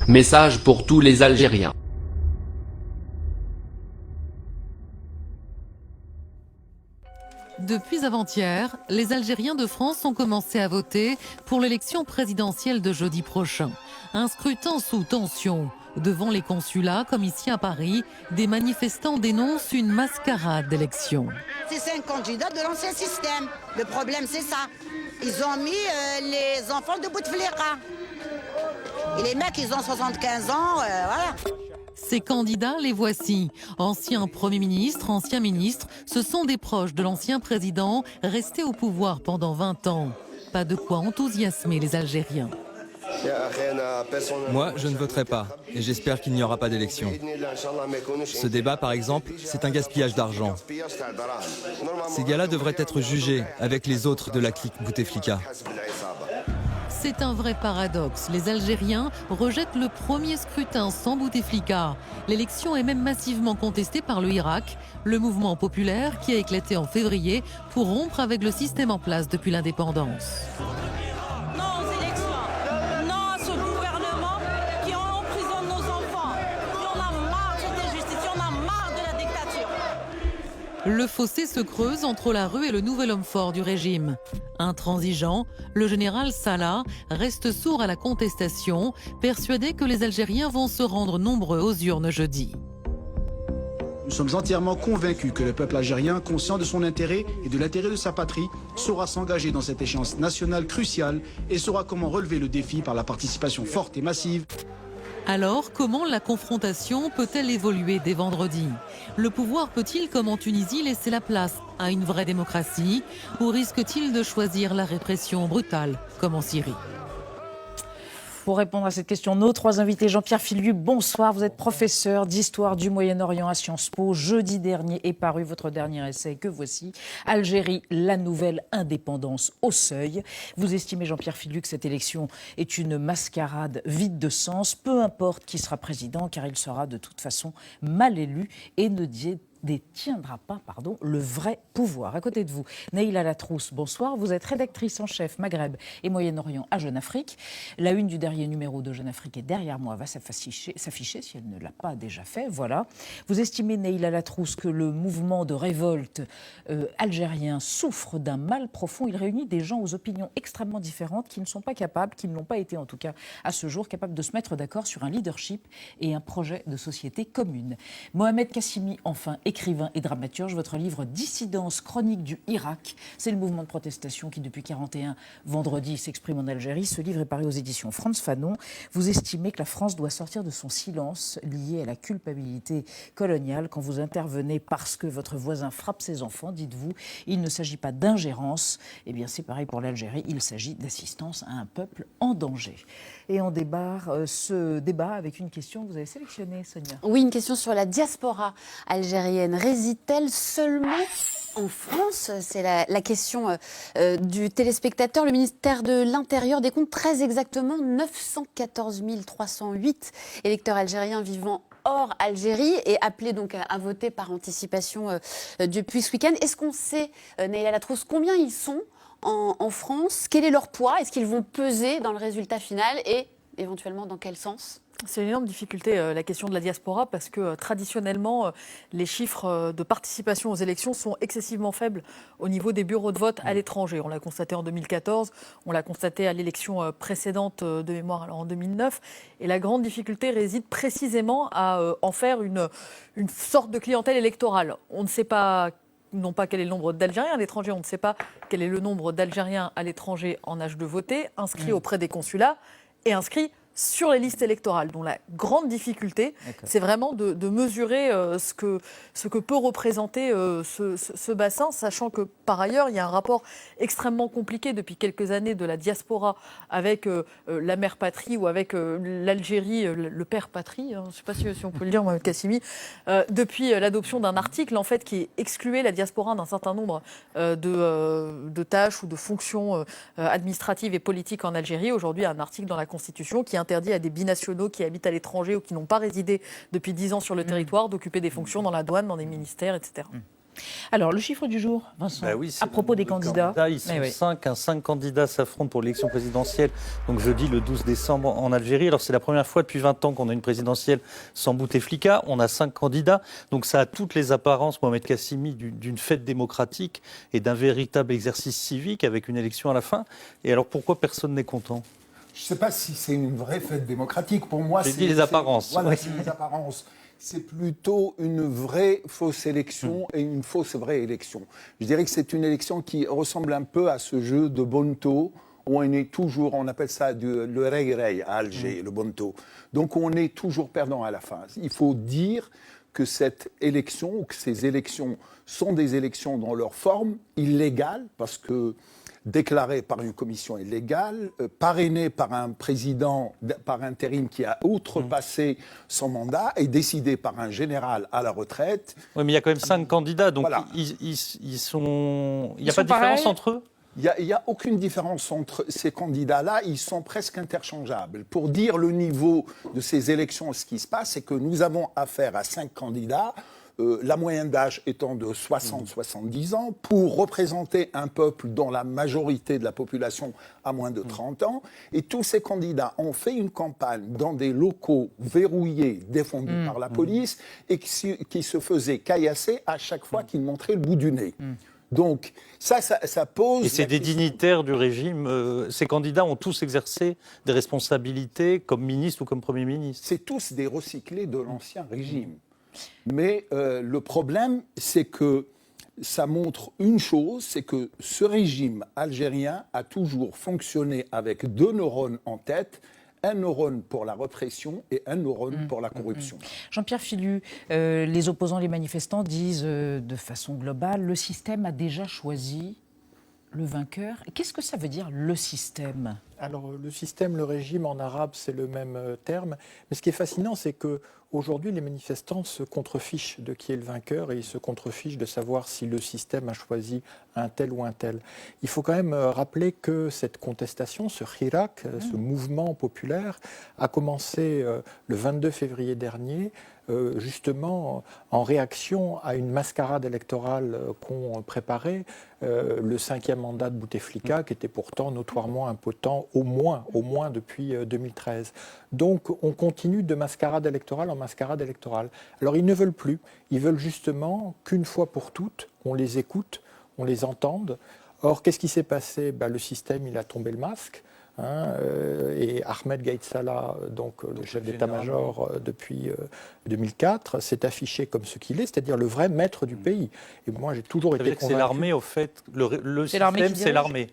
Message pour tous les Algériens. Depuis avant-hier, les Algériens de France ont commencé à voter pour l'élection présidentielle de jeudi prochain. Un scrutin sous tension. Devant les consulats, comme ici à Paris, des manifestants dénoncent une mascarade d'élection. C'est 5 candidats de l'ancien système. Le problème, c'est ça. Ils ont mis les enfants de Bouteflika. Et les mecs, ils ont 75 ans, voilà. Ces candidats, les voici. Anciens Premier ministre, anciens ministres, ce sont des proches de l'ancien président restés au pouvoir pendant 20 ans. Pas de quoi enthousiasmer les Algériens. Moi, je ne voterai pas et j'espère qu'il n'y aura pas d'élection. Ce débat, par exemple, c'est un gaspillage d'argent. Ces gars-là devraient être jugés avec les autres de la clique Bouteflika. C'est un vrai paradoxe. Les Algériens rejettent le premier scrutin sans Bouteflika. L'élection est même massivement contestée par le Hirak, le mouvement populaire qui a éclaté en février pour rompre avec le système en place depuis l'indépendance. Non aux élections, non à ce gouvernement qui emprisonne nos enfants. On a marre de cette injustice, on a marre de la dictature. Le fossé se creuse entre la rue et le nouvel homme fort du régime. Intransigeant, le général Salah reste sourd à la contestation, persuadé que les Algériens vont se rendre nombreux aux urnes jeudi. Nous sommes entièrement convaincus que le peuple algérien, conscient de son intérêt et de l'intérêt de sa patrie, saura s'engager dans cette échéance nationale cruciale et saura comment relever le défi par la participation forte et massive. Alors, comment la confrontation peut-elle évoluer dès vendredi? Le pouvoir peut-il, comme en Tunisie, laisser la place à une vraie démocratie ou risque-t-il de choisir la répression brutale, comme en Syrie? Pour répondre à cette question, nos 3 invités, Jean-Pierre Filiu, bonsoir. Vous êtes professeur d'histoire du Moyen-Orient à Sciences Po. Jeudi dernier est paru votre dernier essai que voici, Algérie, la nouvelle indépendance au seuil. Vous estimez, Jean-Pierre Filiu, que cette élection est une mascarade vide de sens, peu importe qui sera président, car il sera de toute façon mal élu et ne détiendra pas le vrai pouvoir. À côté de vous, Neila Latrousse, bonsoir. Vous êtes rédactrice en chef Maghreb et Moyen-Orient à Jeune Afrique. La une du dernier numéro de Jeune Afrique est derrière moi, va s'afficher si elle ne l'a pas déjà fait. Voilà. Vous estimez, Neila Latrousse, que le mouvement de révolte algérien souffre d'un mal profond. Il réunit des gens aux opinions extrêmement différentes qui ne sont pas capables, qui ne l'ont pas été en tout cas à ce jour, capables de se mettre d'accord sur un leadership et un projet de société commune. Mohamed Kassimi, enfin, écrivain et dramaturge, votre livre Dissidence chronique du Hirak, c'est le mouvement de protestation qui depuis 41 vendredi s'exprime en Algérie. Ce livre est paru aux éditions Frantz Fanon. Vous estimez que la France doit sortir de son silence lié à la culpabilité coloniale quand vous intervenez parce que votre voisin frappe ses enfants, dites-vous, il ne s'agit pas d'ingérence, eh bien c'est pareil pour l'Algérie, il s'agit d'assistance à un peuple en danger. Et on débarre ce débat avec une question que vous avez sélectionnée, Sonia. Oui, une question sur la diaspora algérienne. Réside-t-elle seulement en France? C'est la question du téléspectateur. Le ministère de l'Intérieur décompte très exactement 914 308 électeurs algériens vivant hors Algérie et appelés donc à voter par anticipation depuis ce week-end. Est-ce qu'on sait, Neila Latrousse, combien ils sont en France? Quel est leur poids? Est-ce qu'ils vont peser dans le résultat final et éventuellement dans quel sens? C'est une énorme difficulté, la question de la diaspora, parce que traditionnellement, les chiffres de participation aux élections sont excessivement faibles au niveau des bureaux de vote à l'étranger. On l'a constaté en 2014, on l'a constaté à l'élection précédente de mémoire alors en 2009. Et la grande difficulté réside précisément à en faire une sorte de clientèle électorale. On ne sait pas non pas quel est le nombre d'Algériens à l'étranger, on ne sait pas quel est le nombre d'Algériens à l'étranger en âge de voter, inscrits auprès des consulats et inscrits sur les listes électorales. Donc la grande difficulté, c'est vraiment de mesurer ce que peut représenter ce bassin, sachant que par ailleurs, il y a un rapport extrêmement compliqué depuis quelques années de la diaspora avec la mère patrie ou avec l'Algérie, le père patrie, je ne sais pas si on peut le dire, Mohamed Kassimi, depuis l'adoption d'un article en fait, qui excluait la diaspora d'un certain nombre de tâches ou de fonctions administratives et politiques en Algérie. Aujourd'hui, il y a un article dans la Constitution qui interdit à des binationaux qui habitent à l'étranger ou qui n'ont pas résidé depuis 10 ans sur le territoire d'occuper des fonctions dans la douane, dans des ministères, etc. Alors, le chiffre du jour, Vincent, à propos des candidats. Ils sont 5 candidats s'affrontent pour l'élection présidentielle, donc jeudi le 12 décembre en Algérie. Alors c'est la première fois depuis 20 ans qu'on a une présidentielle sans Bouteflika. On a 5 candidats, donc ça a toutes les apparences, Mohamed Kassimi, d'une fête démocratique et d'un véritable exercice civique avec une élection à la fin. Et alors pourquoi personne n'est content ? Je ne sais pas si c'est une vraie fête démocratique. Pour moi, c'est les apparences. Voilà, c'est les apparences. C'est plutôt une vraie fausse élection et une fausse vraie élection. Je dirais que c'est une élection qui ressemble un peu à ce jeu de Bonto, où on est toujours, on appelle ça le rey-rey à Alger, le Bonto. Donc on est toujours perdant à la fin. Il faut dire que cette élection, ou que ces élections sont des élections dans leur forme illégale, parce que déclaré par une commission illégale, parrainé par un président par intérim qui a outrepassé son mandat et décidé par un général à la retraite. Oui, mais il y a quand même 5 candidats, donc voilà. Il n'y a pas de différence entre eux ? Il n'y a aucune différence entre ces candidats-là, ils sont presque interchangeables. Pour dire le niveau de ces élections, ce qui se passe, c'est que nous avons affaire à 5 candidats, la moyenne d'âge étant de 60-70 ans, pour représenter un peuple dont la majorité de la population a moins de 30 ans. Et tous ces candidats ont fait une campagne dans des locaux verrouillés, défendus par la police, et qui se faisaient caillasser à chaque fois qu'ils montraient le bout du nez. Donc, ça pose... Et c'est des dignitaires du régime. Ces candidats ont tous exercé des responsabilités comme ministre ou comme Premier ministre. C'est tous des recyclés de l'ancien régime. Mais le problème, c'est que ça montre une chose, c'est que ce régime algérien a toujours fonctionné avec 2 neurones en tête, un neurone pour la répression et un neurone pour la corruption. Jean-Pierre Philu, les opposants, les manifestants disent de façon globale, le système a déjà choisi le vainqueur. Qu'est-ce que ça veut dire, le système ? Alors, le système, le régime, en arabe, c'est le même terme. Mais ce qui est fascinant, c'est qu'aujourd'hui, les manifestants se contrefichent de qui est le vainqueur et ils se contrefichent de savoir si le système a choisi un tel ou un tel. Il faut quand même rappeler que cette contestation, ce hirak, ce mouvement populaire, a commencé le 22 février dernier, justement en réaction à une mascarade électorale qu'ont préparée le 5e mandat de Bouteflika, qui était pourtant notoirement impotent, au moins depuis 2013. Donc on continue de mascarade électorale en mascarade électorale. Alors ils ne veulent plus, ils veulent justement qu'une fois pour toutes, on les écoute, on les entende. Or, qu'est-ce qui s'est passé ? Le système, il a tombé le masque. Et Ahmed Gaïd Salah, donc le chef d'état-major depuis 2004, s'est affiché comme ce qu'il est, c'est-à-dire le vrai maître du pays. Et moi, j'ai toujours été convaincu... C'est l'armée, au fait. Le système, c'est l'armée.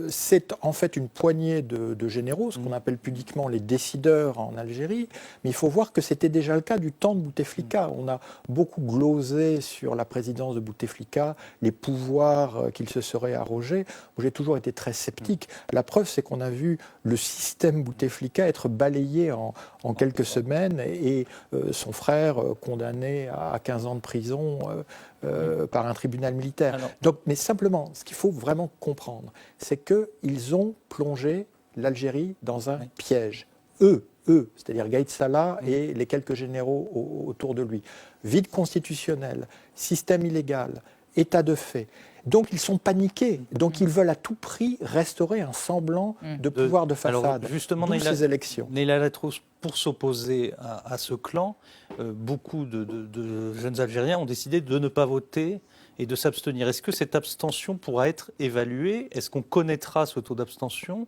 C'est en fait une poignée de généraux, ce qu'on appelle pudiquement les décideurs en Algérie, mais il faut voir que c'était déjà le cas du temps de Bouteflika. On a beaucoup glosé sur la présidence de Bouteflika, les pouvoirs qu'il se serait arrogés. J'ai toujours été très sceptique. La preuve, c'est qu'on a vu le système Bouteflika être balayé en quelques semaines et son frère condamné à 15 ans de prison par un tribunal militaire. Donc, mais simplement, ce qu'il faut vraiment comprendre, c'est qu'ils ont plongé l'Algérie dans un piège. Eux, c'est-à-dire Gaïd Salah et les quelques généraux autour de lui. Vide constitutionnel, système illégal, état de fait. Donc ils sont paniqués. Donc ils veulent à tout prix restaurer un semblant de pouvoir de façade. Alors justement, ces élections. Neila Letros, pour s'opposer à ce clan, beaucoup de jeunes Algériens ont décidé de ne pas voter et de s'abstenir. Est-ce que cette abstention pourra être évaluée ? Est-ce qu'on connaîtra ce taux d'abstention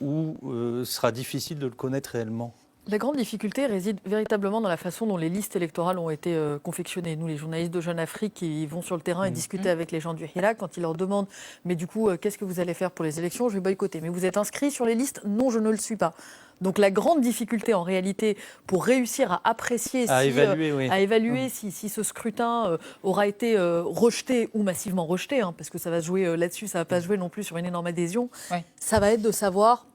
ou sera difficile de le connaître réellement ? La grande difficulté réside véritablement dans la façon dont les listes électorales ont été confectionnées. Nous, les journalistes de Jeune Afrique, qui vont sur le terrain et discuter avec les gens du Hirak, quand ils leur demandent « Mais du coup, qu'est-ce que vous allez faire pour les élections ? Je vais boycotter. » Mais vous êtes inscrit sur les listes ? Non, je ne le suis pas. Donc la grande difficulté en réalité pour réussir à apprécier, à évaluer si ce scrutin aura été rejeté ou massivement rejeté, parce que ça va se jouer là-dessus, ça ne va pas se jouer non plus sur une énorme adhésion, ça va être de savoir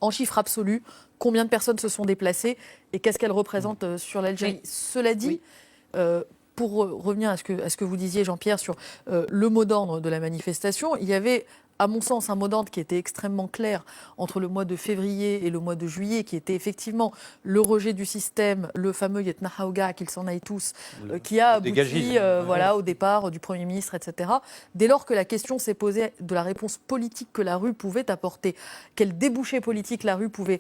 en chiffre absolu combien de personnes se sont déplacées et qu'est-ce qu'elles représentent sur l'Algérie. Cela dit, pour revenir à ce que vous disiez, Jean-Pierre, sur le mot d'ordre de la manifestation, il y avait à mon sens, un mot d'ordre qui était extrêmement clair entre le mois de février et le mois de juillet, qui était effectivement le rejet du système, le fameux Yetna Haouga, qu'ils s'en aillent tous, qui a abouti au départ du Premier ministre, etc. Dès lors que la question s'est posée de la réponse politique que la rue pouvait apporter, quel débouché politique la rue pouvait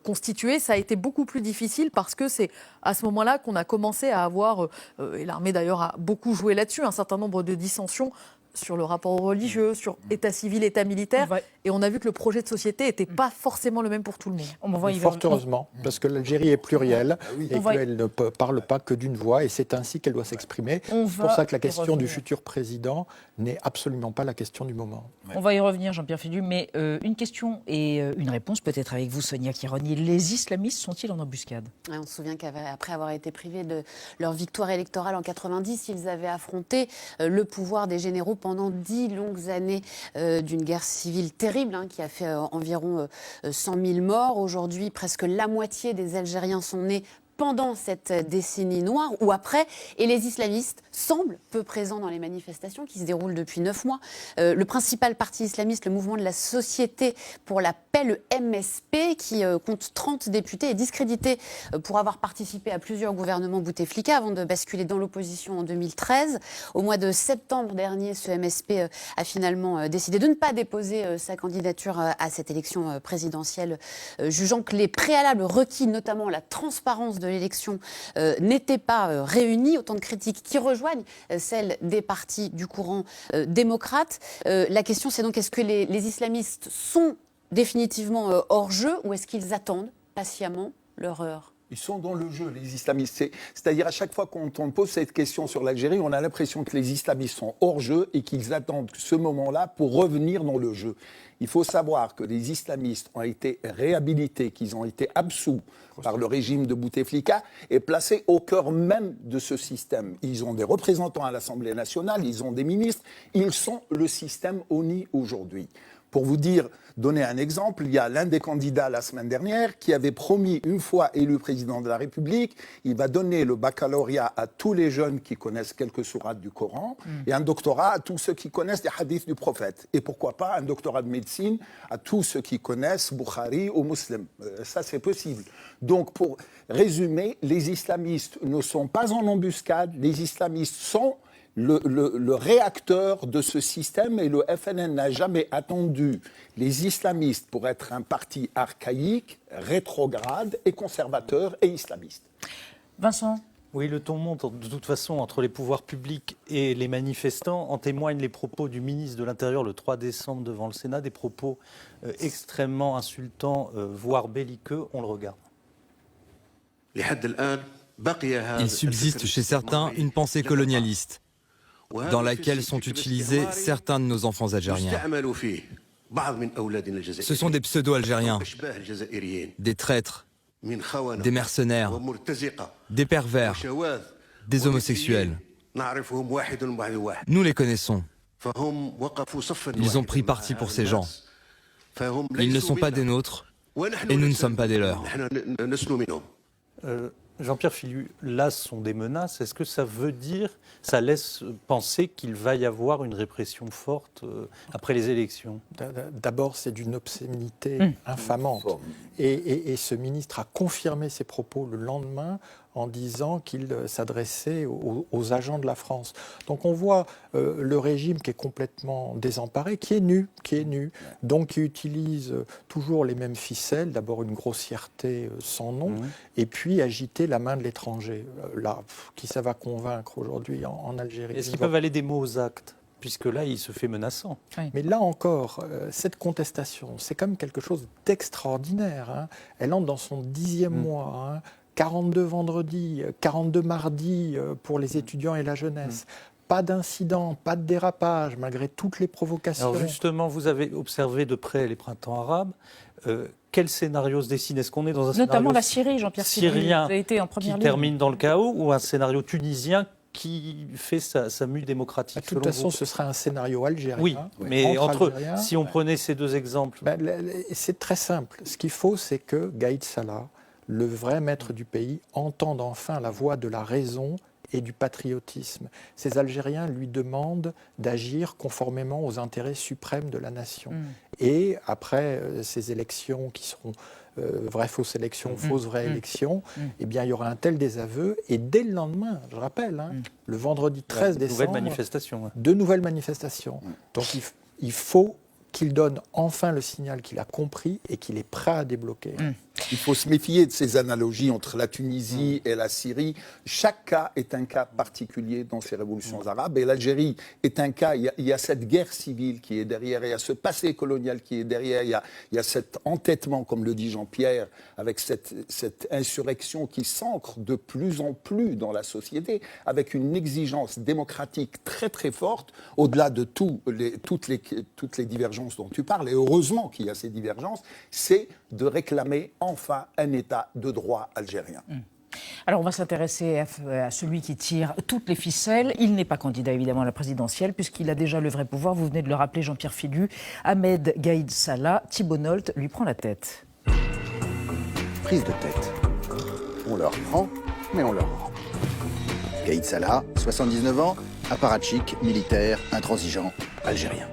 constituer, ça a été beaucoup plus difficile parce que c'est à ce moment-là qu'on a commencé à avoir, et l'armée d'ailleurs a beaucoup joué là-dessus, un certain nombre de dissensions sur le rapport religieux, sur état civil, état militaire. Et on a vu que le projet de société n'était pas forcément le même pour tout le monde. Fort heureusement, parce que l'Algérie est plurielle et qu'elle ne parle pas que d'une voix, et c'est ainsi qu'elle doit s'exprimer. C'est pour ça que la question du futur président n'est absolument pas la question du moment. On va y revenir, Jean-Pierre Filiu, mais une question et une réponse peut-être avec vous, Sonia Kironi. Les islamistes sont-ils en embuscade ? On se souvient qu'après avoir été privés de leur victoire électorale en 90, ils avaient affronté le pouvoir des généraux pendant 10 longues années d'une guerre civile terrible qui a fait environ 100 000 morts. Aujourd'hui, presque la moitié des Algériens sont nés pendant cette décennie noire ou après, et les islamistes semblent peu présents dans les manifestations qui se déroulent depuis 9 mois. Le principal parti islamiste, le Mouvement de la Société pour la Paix, le MSP, qui compte 30 députés, est discrédité pour avoir participé à plusieurs gouvernements Bouteflika avant de basculer dans l'opposition en 2013. Au mois de septembre dernier, ce MSP a finalement décidé de ne pas déposer sa candidature à cette élection présidentielle, jugeant que les préalables requis, notamment la transparence de l'élection, n'étaient pas réunis. Autant de critiques qui rejoignent celles des partis du courant démocrate. La question, c'est donc, est-ce que les islamistes sont définitivement hors jeu ou est-ce qu'ils attendent patiemment leur heure ? Ils sont dans le jeu, les islamistes. C'est-à-dire, à chaque fois qu'on pose cette question sur l'Algérie, on a l'impression que les islamistes sont hors jeu et qu'ils attendent ce moment-là pour revenir dans le jeu. Il faut savoir que les islamistes ont été réhabilités, qu'ils ont été absous par le régime de Bouteflika et placés au cœur même de ce système. Ils ont des représentants à l'Assemblée nationale, ils ont des ministres, ils sont le système ONI aujourd'hui. Pour vous donner un exemple, il y a l'un des candidats la semaine dernière qui avait promis, une fois élu président de la République, il va donner le baccalauréat à tous les jeunes qui connaissent quelques sourates du Coran et un doctorat à tous ceux qui connaissent les hadiths du prophète. Et pourquoi pas un doctorat de médecine à tous ceux qui connaissent Bukhari ou Muslim. Ça, c'est possible. Donc, pour résumer, les islamistes ne sont pas en embuscade, les islamistes sont le réacteur de ce système, et le FNN n'a jamais attendu les islamistes pour être un parti archaïque, rétrograde et conservateur et islamiste. Vincent ? Oui, le ton monte de toute façon entre les pouvoirs publics et les manifestants. En témoignent les propos du ministre de l'Intérieur le 3 décembre devant le Sénat, des propos extrêmement insultants, voire belliqueux. On le regarde. Il subsiste chez certains une pensée colonialiste, dans laquelle sont utilisés certains de nos enfants algériens. Ce sont des pseudo-algériens, des traîtres, des mercenaires, des pervers, des homosexuels. Nous les connaissons. Ils ont pris parti pour ces gens. Ils ne sont pas des nôtres et nous ne sommes pas des leurs. Jean-Pierre Filiu, là, ce sont des menaces. Est-ce que ça veut dire, ça laisse penser qu'il va y avoir une répression forte après les élections ? D'abord, c'est d'une obscénité infamante. Et ce ministre a confirmé ses propos le lendemain en disant qu'il s'adressait aux agents de la France. Donc on voit le régime qui est complètement désemparé, qui est nu, donc qui utilise toujours les mêmes ficelles, d'abord une grossièreté sans nom, et puis agiter la main de l'étranger. Là, qui ça va convaincre aujourd'hui en Algérie ? Est-ce qu'ils peuvent aller des mots aux actes ? Puisque là, il se fait menaçant. Oui. Mais là encore, cette contestation, c'est quand même quelque chose d'extraordinaire. Elle entre dans son 10e mois. 42 vendredis, 42 mardis pour les étudiants et la jeunesse. Pas d'incident, pas de dérapage, malgré toutes les provocations. Alors justement, vous avez observé de près les printemps arabes. Quel scénario se dessine ? Est-ce qu'on est dans un notamment scénario la Syrie, Jean-Pierre syrien vous avez été en première qui ligne. termine dans le chaos, ou un scénario tunisien qui fait sa mue démocratique? De toute façon, ce sera un scénario algérien. Oui, mais si on prenait ces deux exemples. C'est très simple. Ce qu'il faut, c'est que Gaïd Salah, le vrai maître du pays, entende enfin la voix de la raison et du patriotisme. Ces Algériens lui demandent d'agir conformément aux intérêts suprêmes de la nation. Et après ces élections qui seront vraie fausse élection, fausse vraie élection, eh bien, il y aura un tel désaveu. Et dès le lendemain, je rappelle, le vendredi 13 décembre, deux nouvelles manifestations. Donc il faut qu'il donne enfin le signal qu'il a compris et qu'il est prêt à débloquer. Il faut se méfier de ces analogies entre la Tunisie et la Syrie. Chaque cas est un cas particulier dans ces révolutions arabes. Et l'Algérie est un cas, il y a cette guerre civile qui est derrière, il y a ce passé colonial qui est derrière, il y a cet entêtement, comme le dit Jean-Pierre, avec cette insurrection qui s'ancre de plus en plus dans la société, avec une exigence démocratique très très forte, au-delà de toutes les divergences dont tu parles. Et heureusement qu'il y a ces divergences, c'est de réclamer enfin un État de droit algérien. Alors on va s'intéresser à celui qui tire toutes les ficelles. Il n'est pas candidat évidemment à la présidentielle puisqu'il a déjà le vrai pouvoir. Vous venez de le rappeler, Jean-Pierre Filiu. Ahmed Gaïd Salah, Thibault Nolte lui prend la tête. Prise de tête. On leur prend, mais on leur rend. Gaïd Salah, 79 ans, apparatchik, militaire, intransigeant, algérien.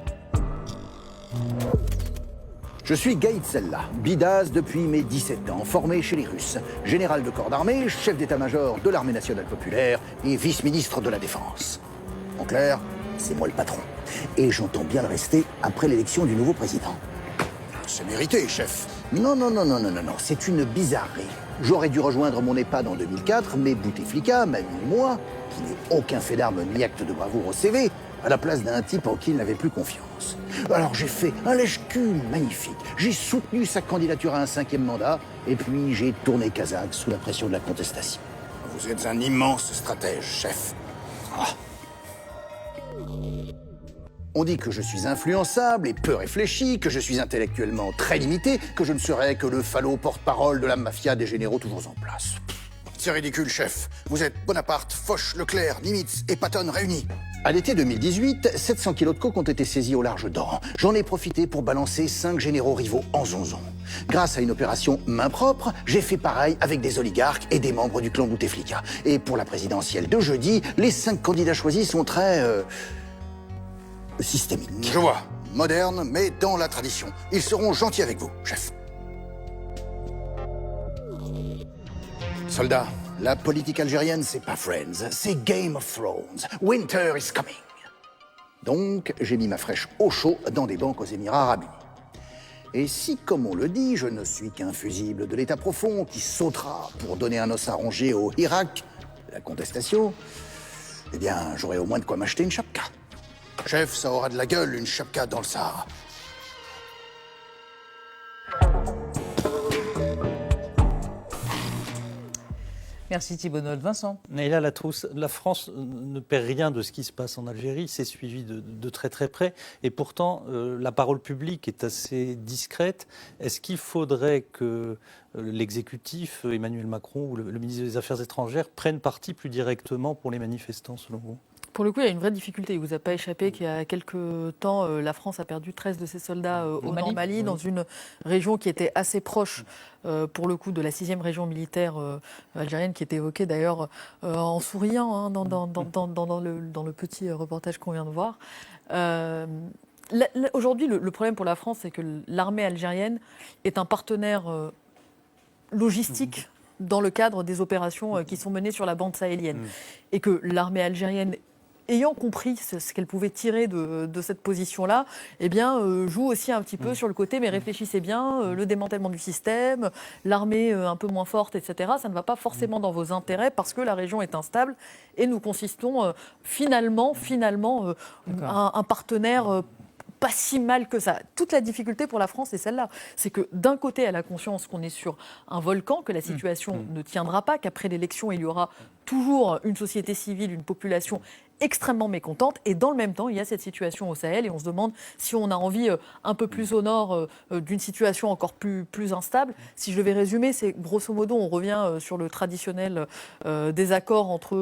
Je suis Gaïd Salah, bidaz depuis mes 17 ans, formé chez les Russes, général de corps d'armée, chef d'état-major de l'armée nationale populaire et vice-ministre de la Défense. En clair, c'est moi le patron. Et j'entends bien le rester après l'élection du nouveau président. C'est mérité, chef. Non, c'est une bizarrerie. J'aurais dû rejoindre mon EHPAD en 2004, mais Bouteflika m'a mis moi, qui n'ai aucun fait d'armes ni acte de bravoure au CV, à la place d'un type en qui il n'avait plus confiance. Alors j'ai fait un lèche-cul magnifique. J'ai soutenu sa candidature à un 5e mandat, et puis j'ai tourné Kazakh sous la pression de la contestation. Vous êtes un immense stratège, chef. On dit que je suis influençable et peu réfléchi, que je suis intellectuellement très limité, que je ne serais que le falot porte-parole de la mafia des généraux toujours en place. C'est ridicule, chef. Vous êtes Bonaparte, Foch, Leclerc, Nimitz et Patton réunis. À l'été 2018, 700 kilos de coke ont été saisis au large d'Oran. J'en ai profité pour balancer 5 généraux rivaux en zonzon. Grâce à une opération main propre, j'ai fait pareil avec des oligarques et des membres du clan Bouteflika. Et pour la présidentielle de jeudi, les 5 candidats choisis sont très... systémiques. Je vois. Moderne, mais dans la tradition. Ils seront gentils avec vous, chef. Soldats, la politique algérienne, c'est pas Friends, c'est Game of Thrones. Winter is coming. Donc, j'ai mis ma fraîche au chaud dans des banques aux Émirats Arabes Unis. Et si, comme on le dit, je ne suis qu'un fusible de l'État profond qui sautera pour donner un os à ronger au Irak, la contestation, eh bien, j'aurai au moins de quoi m'acheter une chapka. Chef, ça aura de la gueule, une chapka dans le Sahara. Merci Thibault Nolte. Vincent. Et là, la France ne perd rien de ce qui se passe en Algérie, c'est suivi de très très près. Et pourtant, la parole publique est assez discrète. Est-ce qu'il faudrait que l'exécutif, Emmanuel Macron ou le ministre des Affaires étrangères prennent parti plus directement pour les manifestants, selon vous ? Pour le coup, il y a une vraie difficulté. Il ne vous a pas échappé qu'il y a quelques temps, la France a perdu 13 de ses soldats au Mali, dans une région qui était assez proche, pour le coup, de la 6e région militaire algérienne, qui était évoquée d'ailleurs en souriant dans le petit reportage qu'on vient de voir. Aujourd'hui, le problème pour la France, c'est que l'armée algérienne est un partenaire logistique dans le cadre des opérations qui sont menées sur la bande sahélienne. Et que l'armée algérienne, ayant compris ce qu'elle pouvait tirer de cette position-là, eh bien, joue aussi un petit peu sur le côté, mais réfléchissez bien, le démantèlement du système, l'armée un peu moins forte, etc., ça ne va pas forcément dans vos intérêts parce que la région est instable et nous consistons finalement un partenaire pas si mal que ça. Toute la difficulté pour la France, c'est celle-là. C'est que d'un côté, elle a conscience qu'on est sur un volcan, que la situation ne tiendra pas, qu'après l'élection, il y aura toujours une société civile, une population extrêmement mécontente. Et dans le même temps, il y a cette situation au Sahel et on se demande si on a envie un peu plus au nord d'une situation encore plus instable. Si je devais résumer, c'est grosso modo, on revient sur le traditionnel désaccord entre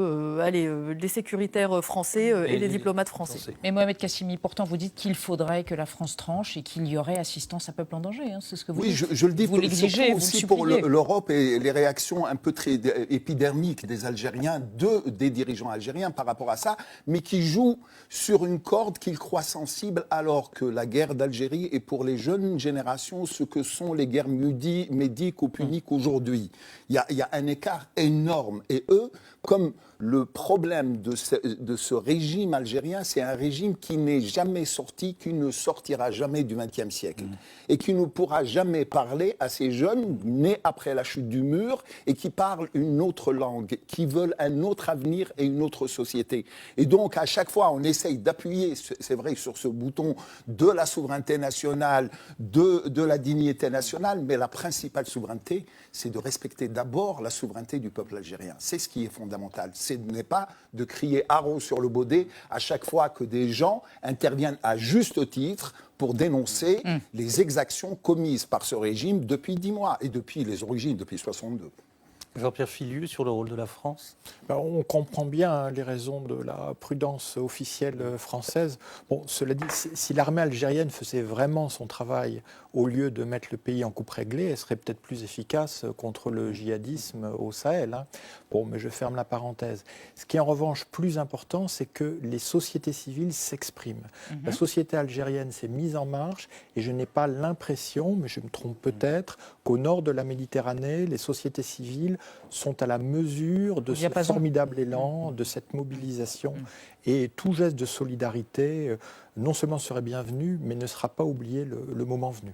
les sécuritaires français et les diplomates français. Mais Mohamed Kassimi, pourtant vous dites qu'il faudrait que la France tranche et qu'il y aurait assistance à peuple en danger. Hein, c'est ce que vous dites. Je le dis vous l'exigez, vous aussi le pour suppliez. l'Europe et les réactions un peu très épidermiques des Algériens, des dirigeants algériens par rapport à ça, mais qui jouent sur une corde qu'ils croient sensible, alors que la guerre d'Algérie est pour les jeunes générations ce que sont les guerres médiques ou puniques aujourd'hui. Il y a un écart énorme. Et eux, comme le problème de ce régime algérien, c'est un régime qui n'est jamais sorti, qui ne sortira jamais du XXe siècle. Et qui ne pourra jamais parler à ces jeunes nés après la chute du mur et qui parlent une autre langue, qui veulent un autre avenir et une autre société. Et donc, à chaque fois, on essaye d'appuyer, c'est vrai, sur ce bouton de la souveraineté nationale, de la dignité nationale, mais la principale souveraineté, c'est de respecter d'abord la souveraineté du peuple algérien. C'est ce qui est fondamental. Ce n'est pas de crier haro sur le baudet à chaque fois que des gens interviennent à juste titre pour dénoncer les exactions commises par ce régime depuis 10 mois et depuis les origines, depuis 62. Jean-Pierre Filiu, sur le rôle de la France ? On comprend bien les raisons de la prudence officielle française. Bon, cela dit, si l'armée algérienne faisait vraiment son travail, au lieu de mettre le pays en coupe réglée, elle serait peut-être plus efficace contre le djihadisme au Sahel. Hein. Bon, mais je ferme la parenthèse. Ce qui est en revanche plus important, c'est que les sociétés civiles s'expriment. La société algérienne s'est mise en marche et je n'ai pas l'impression, mais je me trompe peut-être, qu'au nord de la Méditerranée, les sociétés civiles sont à la mesure de ce formidable élan, de cette mobilisation. Et tout geste de solidarité, non seulement serait bienvenu, mais ne sera pas oublié le moment venu.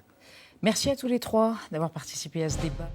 Merci à tous les trois d'avoir participé à ce débat.